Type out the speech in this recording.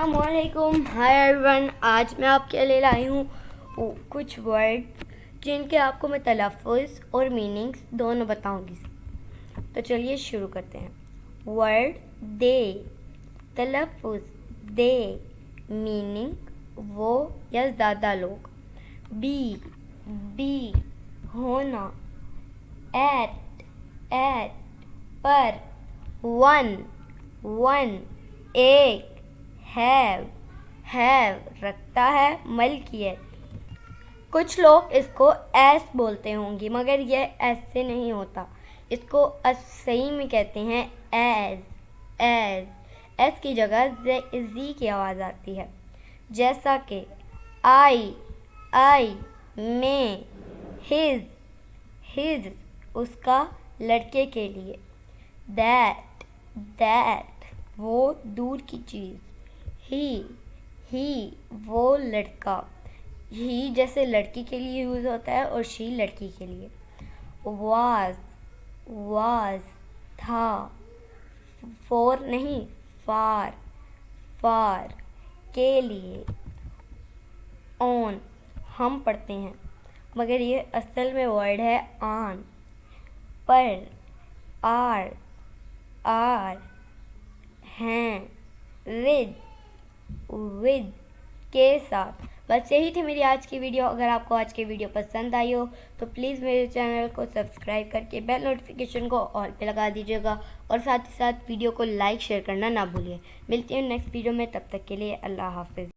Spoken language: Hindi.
अस्सलामुअलैकुम, हाय एवरीवन। आज मैं आपके लिए लाई हूँ कुछ वर्ड जिनके आपको मैं तलफ़ुज़ और मीनिंग्स दोनों बताऊंगी। तो चलिए शुरू करते हैं। वर्ड दे, तलफ़ुज़ दे, मीनिंग वो या ज़्यादा लोग। बी होना। एट पर। वन एक। हैव रखता है, मलकियत। कुछ लोग इसको एस बोलते होंगे मगर यह ऐसे नहीं होता। इसको सही में कहते हैं एस की जगह जी की आवाज़ आती है। जैसा कि आई में, हिज उसका, लड़के के लिए। दैट वो दूर की चीज़। ही वो लड़का। ही जैसे लड़की के लिए यूज़ होता है और शी लड़की के लिए। वाज था। फॉर नहीं, फार के लिए। ऑन हम पढ़ते हैं मगर ये असल में वर्ड है ऑन। पर आर हैं। विद के साथ। बस यही थी मेरी आज की वीडियो। अगर आपको आज की वीडियो पसंद आई हो तो प्लीज़ मेरे चैनल को सब्सक्राइब करके बेल नोटिफिकेशन को ऑल पे लगा दीजिएगा और साथ ही साथ वीडियो को लाइक शेयर करना ना भूलिए। मिलती हूँ नेक्स्ट वीडियो में, तब तक के लिए अल्लाह हाफिज़।